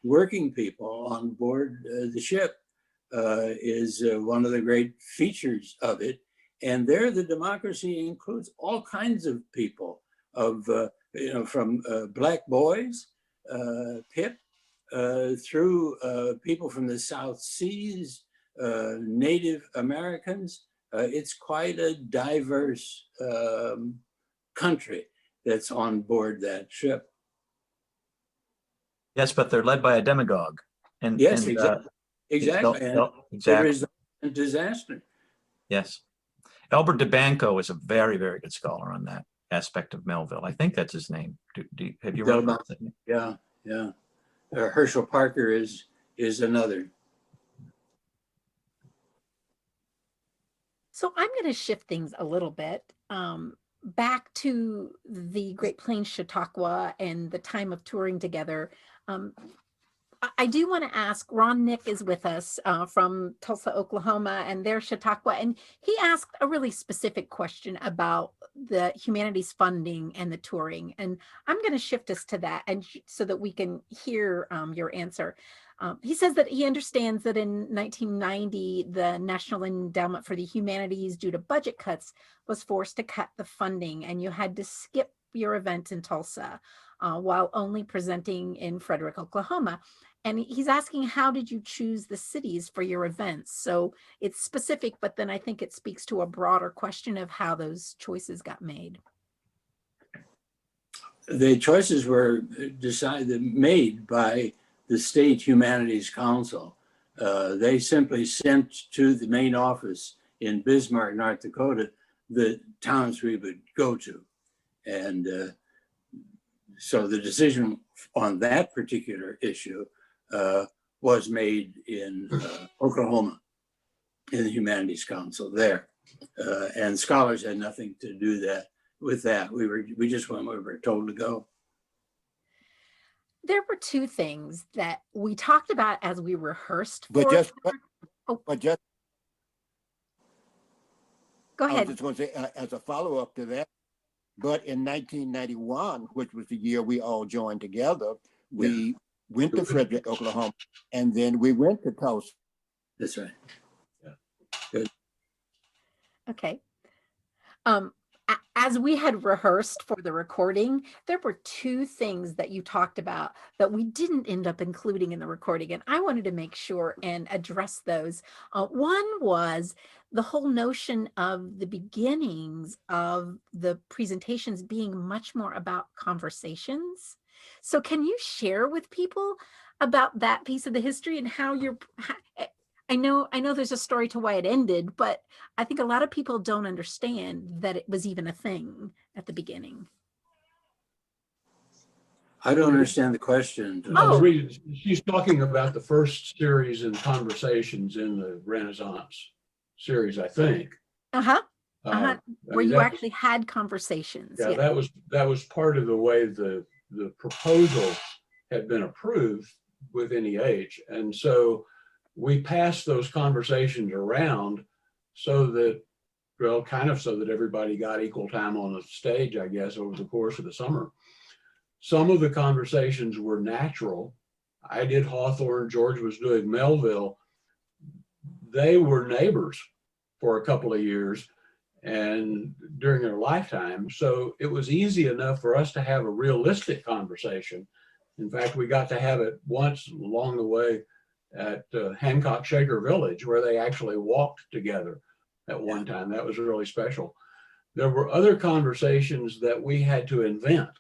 working people on board the ship is one of the great features of it. And there, the democracy includes all kinds of people, from Black boys, Pip, through people from the South Seas, Native Americans. It's quite a diverse country that's on board that ship. Yes, but they're led by a demagogue. And Yes, and, exactly. And it exactly. resulted in disaster. Yes. Albert DeBanco is a very, very good scholar on that aspect of Melville. I think that's his name. Have you run across that name? Yeah, yeah. Herschel Parker is another. So I'm going to shift things a little bit back to the Great Plains Chautauqua and the time of touring together. I do want to ask, Ron Nick is with us from Tulsa, Oklahoma, and they're Chautauqua, and he asked a really specific question about the humanities funding and the touring. And I'm going to shift us to that, and so that we can hear your answer. He says that he understands that in 1990, the National Endowment for the Humanities, due to budget cuts, was forced to cut the funding, and you had to skip your event in Tulsa while only presenting in Frederick, Oklahoma. And he's asking, how did you choose the cities for your events? So it's specific, but then I think it speaks to a broader question of how those choices got made. The choices were made by the State Humanities Council. They simply sent to the main office in Bismarck, North Dakota, the towns we would go to. And so the decision on that particular issue was made in Oklahoma, in the Humanities Council there. And scholars had nothing to do with that. We just went where we were told to go. There were two things that we talked about as we rehearsed. But go just ahead. I was just going to say, as a follow-up to that, but in 1991, which was the year we all joined together, we went to Frederick, Oklahoma, and then we went to Tulsa. That's right. Yeah. Good. Okay. As we had rehearsed for the recording, there were two things that you talked about that we didn't end up including in the recording, and I wanted to make sure and address those. One was the whole notion of the beginnings of the presentations being much more about conversations. So can you share with people about that piece of the history and how I know there's a story to why it ended, but I think a lot of people don't understand that it was even a thing at the beginning. I don't understand the question. No, the reason she's talking about the first series in Conversations in the Renaissance series, I think. Where you actually had conversations. Yeah, that was part of the way the proposal had been approved with NEH, and so we passed those conversations around so that, well, kind of so that everybody got equal time on the stage, I guess, over the course of the summer. Some of the conversations were natural. I did Hawthorne, George was doing Melville. They were neighbors for a couple of years and during their lifetime. So it was easy enough for us to have a realistic conversation. In fact, we got to have it once along the way at Hancock Shaker Village, where they actually walked together at one time. That was really special. There were other conversations that we had to invent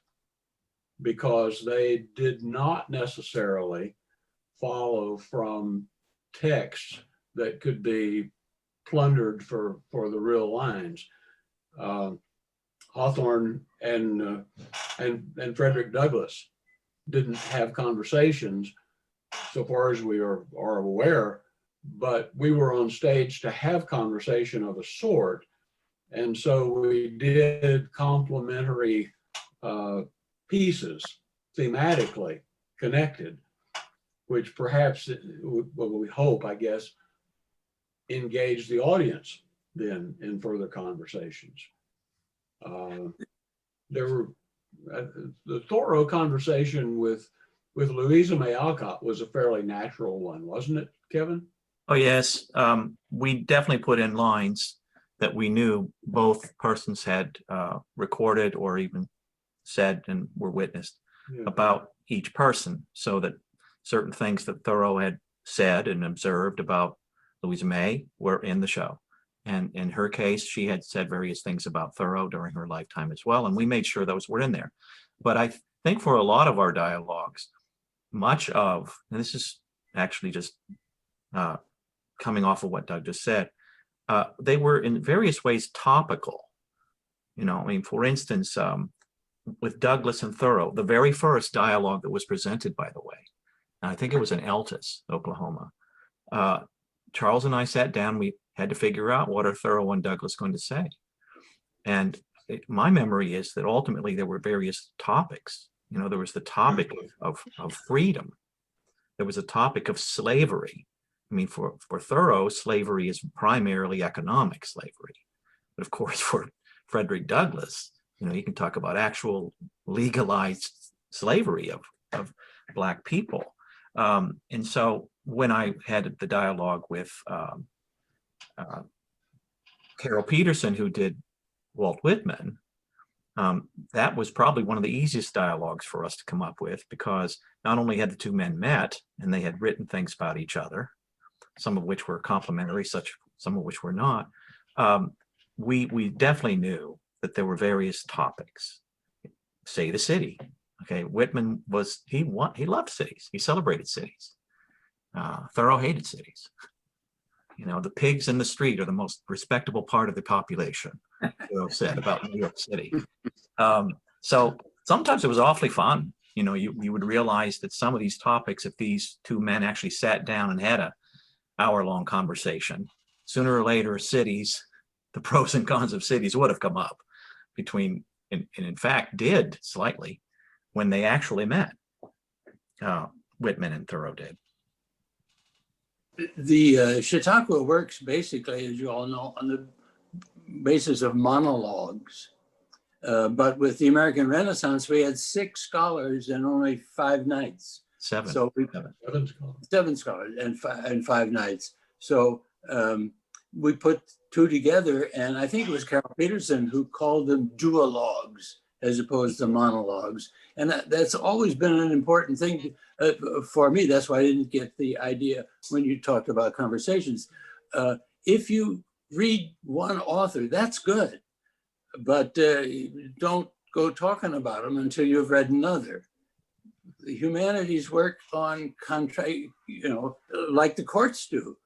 because they did not necessarily follow from texts that could be plundered for the real lines. Hawthorne and Frederick Douglass didn't have conversations so far as we are aware, but we were on stage to have conversation of a sort. And so we did complementary pieces, thematically connected, which perhaps, well, we hope, I guess, engage the audience then in further conversations. There were the Thoreau conversation with Louisa May Alcott was a fairly natural one, wasn't it, Kevin? Oh, yes. We definitely put in lines that we knew both persons had recorded or even said and were witnessed about each person, so that certain things that Thoreau had said and observed about Louisa May were in the show. And in her case, she had said various things about Thoreau during her lifetime as well. And we made sure those were in there. But I think for a lot of our dialogues, much of, and this is actually just coming off of what Doug just said, they were in various ways topical. You know, I mean, for instance, with Douglas and Thoreau, the very first dialogue that was presented, by the way, and I think it was in Altus, Oklahoma. Charles and I sat down, we had to figure out what are Thoreau and Douglas going to say. And my memory is that ultimately there were various topics. You know, there was the topic of freedom. There was a topic of slavery. I mean, for Thoreau, slavery is primarily economic slavery. But of course, for Frederick Douglass, you know, you can talk about actual legalized slavery of Black people. And so when I had the dialogue with Carol Peterson, who did Walt Whitman, that was probably one of the easiest dialogues for us to come up with, because not only had the two men met and they had written things about each other, some of which were complimentary, some of which were not, we definitely knew that there were various topics. Say the city. Okay, Whitman he loved cities. He celebrated cities. Thoreau hated cities. You know, the pigs in the street are the most respectable part of the population, Thoreau said about New York City. So sometimes it was awfully fun. You know, you would realize that some of these topics, if these two men actually sat down and had a hour-long conversation, sooner or later cities, the pros and cons of cities would have come up between, and in fact did slightly, when they actually met. Whitman and Thoreau did. The Chautauqua works basically, as you all know, on the basis of monologues. But with the American Renaissance, we had 6 scholars and only 5 nights. Seven. So seven scholars and 5 nights. So we put 2 together, and I think it was Carol Peterson who called them duologues as opposed to monologues. And that's always been an important thing for me. That's why I didn't get the idea when you talked about conversations. If you read one author, that's good, but don't go talking about them until you've read another. The humanities work on like the courts do.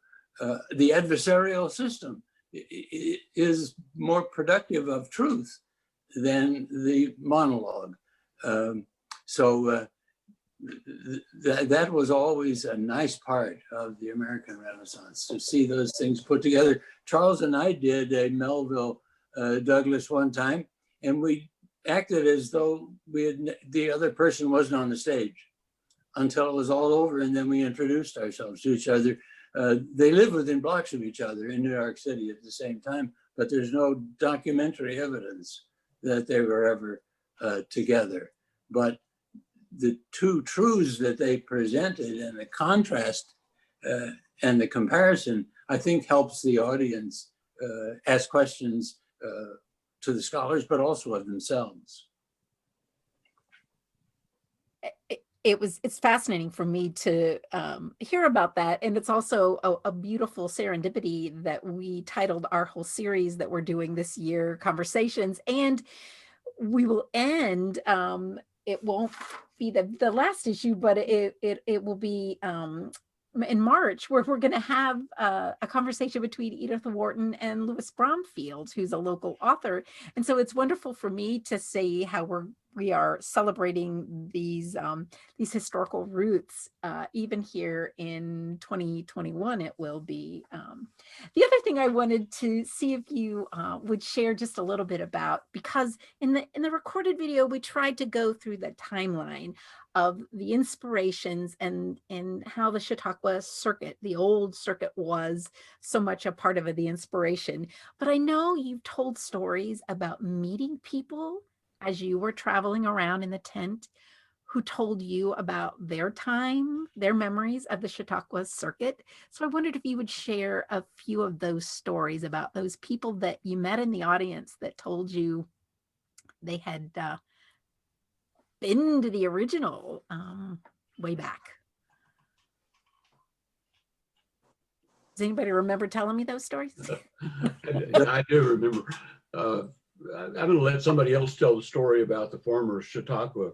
The adversarial system is more productive of truth than the monologue. So that was always a nice part of the American Renaissance, to see those things put together. Charles and I did a Melville Douglas one time, and we acted as though the other person wasn't on the stage until it was all over, and then we introduced ourselves to each other. They live within blocks of each other in New York City at the same time, but there's no documentary evidence that they were ever together. But the two truths that they presented, and the contrast and the comparison, I think helps the audience ask questions to the scholars, but also of themselves. It's fascinating for me to hear about that. And it's also a beautiful serendipity that we titled our whole series that we're doing this year, Conversations. And we will end, it won't be the last issue, but it will be in March, where we're going to have a conversation between Edith Wharton and Louis Bromfield, who's a local author. And so it's wonderful for me to see how we are celebrating these historical roots, even here in 2021. It will be. The other thing I wanted to see if you would share just a little bit about, because in the recorded video, we tried to go through the timeline of the inspirations and how the Chautauqua circuit, the old circuit, was so much a part of the inspiration. But I know you've told stories about meeting people as you were traveling around in the tent who told you about their time, their memories of the Chautauqua circuit. So I wondered if you would share a few of those stories about those people that you met in the audience that told you they had been to the original way back. Does anybody remember telling me those stories? I do remember. I'm going to let somebody else tell the story about the former Chautauqua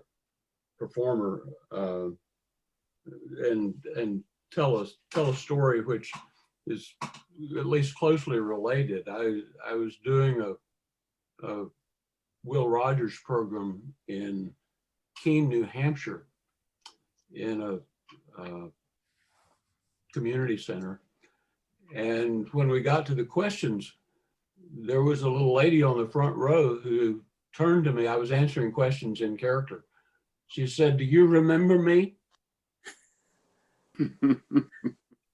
performer and tell a story which is at least closely related. I was doing a Will Rogers program in Keene, New Hampshire, in a community center. And when we got to the questions, there was a little lady on the front row who turned to me. I was answering questions in character. She said, "Do you remember me?"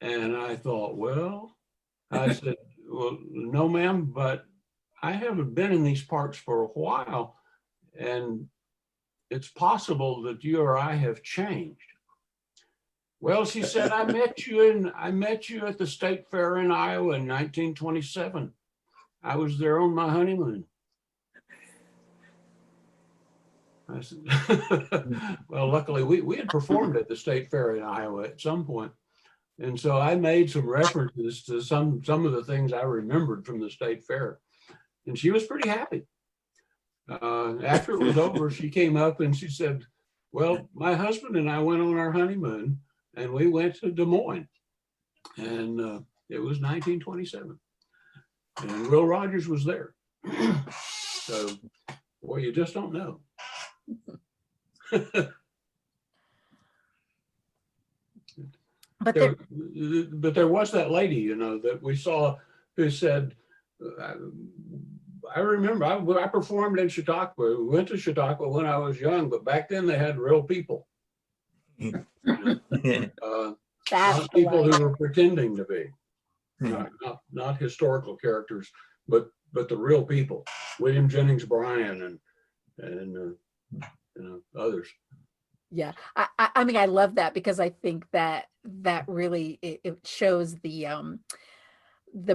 And I thought, well, I said, "Well, no, ma'am, but I haven't been in these parks for a while, and it's possible that you or I have changed." Well, she said, I met you at the state fair in Iowa in 1927. I was there on my honeymoon. I said, well, luckily we had performed at the state fair in Iowa at some point. And so I made some references to some of the things I remembered from the state fair. And she was pretty happy. After it was over, she came up and she said, well, my husband and I went on our honeymoon and we went to Des Moines. And it was 1927. And Will Rogers was there. So, boy, you just don't know. But there was that lady, you know, that we saw who said, I remember I performed in Chautauqua. We went to Chautauqua when I was young, but back then they had real people. Not people who were pretending to be, not historical characters, but the real people. William Jennings Bryan and you know, others. Yeah, I mean, I love that because I think that really it shows the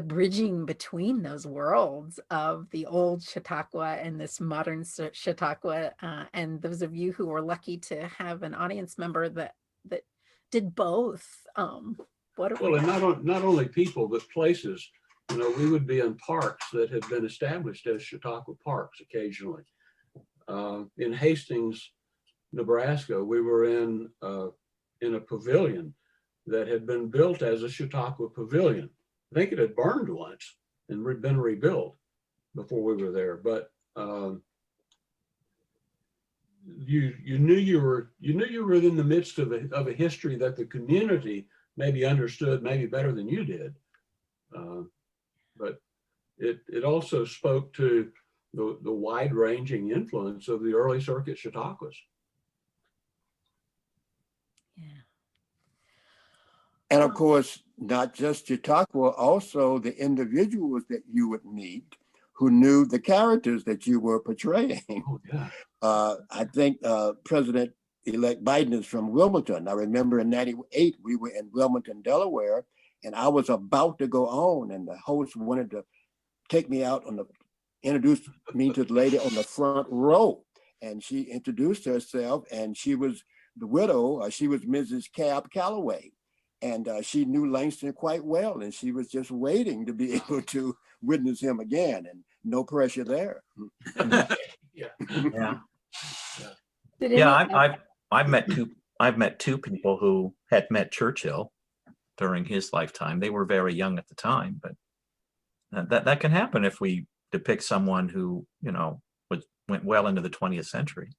bridging between those worlds of the old Chautauqua and this modern Chautauqua. And those of you who were lucky to have an audience member that did both. Well, and not only people, but places. You know, we would be in parks that had been established as Chautauqua parks occasionally. In Hastings, Nebraska, we were in a pavilion that had been built as a Chautauqua pavilion. I think it had burned once and been rebuilt before we were there. But you knew you were in the midst of a history that the community maybe understood maybe better than you did. But it also spoke to the wide-ranging influence of the early circuit Chautauquas. Yeah. And of course, not just Chautauqua, also the individuals that you would meet who knew the characters that you were portraying. Oh, yeah. I think President-elect Biden is from Wilmington. I remember in '98, we were in Wilmington, Delaware, and I was about to go on, and the host wanted to take me out introduce me to the lady on the front row. And she introduced herself, and she was the widow. She was Mrs. Cab Calloway. And she knew Langston quite well, and she was just waiting to be able to witness him again, and no pressure there. Yeah. Yeah. I've met two people who had met Churchill during his lifetime. They were very young at the time, but that can happen if we depict someone who, you know, went well into the 20th century.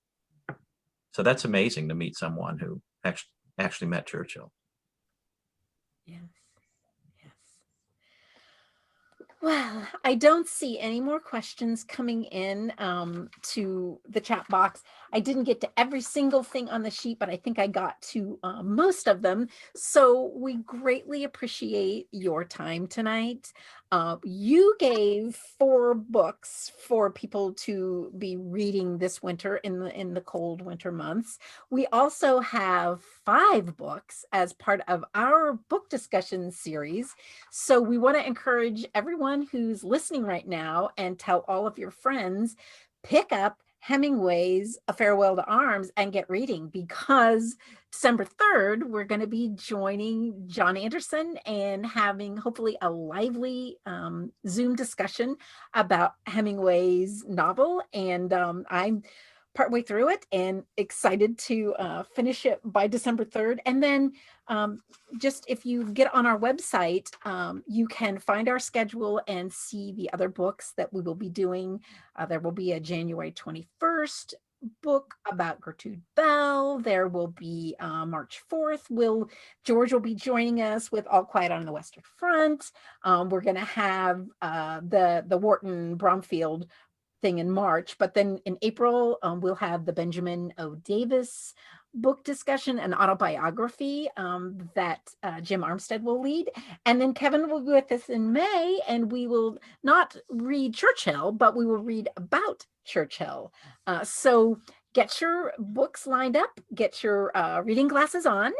So that's amazing to meet someone who actually met Churchill. Yes. Yes. Well, I don't see any more questions coming in to the chat box. I didn't get to every single thing on the sheet, but I think I got to most of them. So we greatly appreciate your time tonight. You gave 4 books for people to be reading this winter in the cold winter months. We also have 5 books as part of our book discussion series. So we want to encourage everyone who's listening right now and tell all of your friends, pick up Hemingway's A Farewell to Arms and get reading, because December 3rd, we're going to be joining John Anderson and having hopefully a lively Zoom discussion about Hemingway's novel. And I'm partway through it and excited to finish it by December 3rd. And then just if you get on our website, you can find our schedule and see the other books that we will be doing. There will be a January 21st book about Gertrude Bell. There will be March 4th. George will be joining us with All Quiet on the Western Front. We're going to have the Wharton Bromfield thing in March, but then in April, we'll have the Benjamin O. Davis book discussion and autobiography that Jim Armstead will lead. And then Kevin will be with us in May, and we will not read Churchill, but we will read about Churchill. So get your books lined up, get your reading glasses on,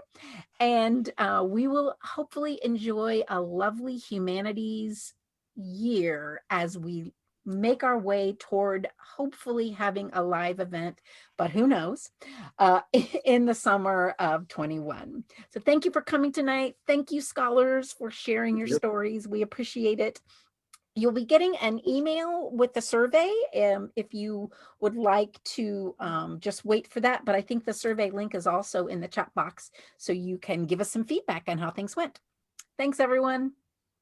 and we will hopefully enjoy a lovely humanities year as we make our way toward hopefully having a live event, but who knows, in the summer of 21. So thank you for coming tonight. Thank you, scholars, for sharing your stories. We appreciate it. You'll be getting an email with the survey if you would like to just wait for that. But I think the survey link is also in the chat box, so you can give us some feedback on how things went. Thanks, everyone.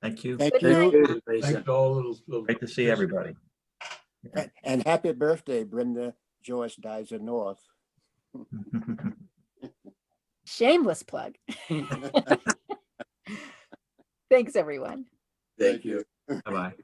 Thank you. Thank Good you. night. Thanks to all those little. Great to see everybody. And happy birthday, Brenda Joyce Dyser North. Shameless plug. Thanks, everyone. Thank you. Bye-bye.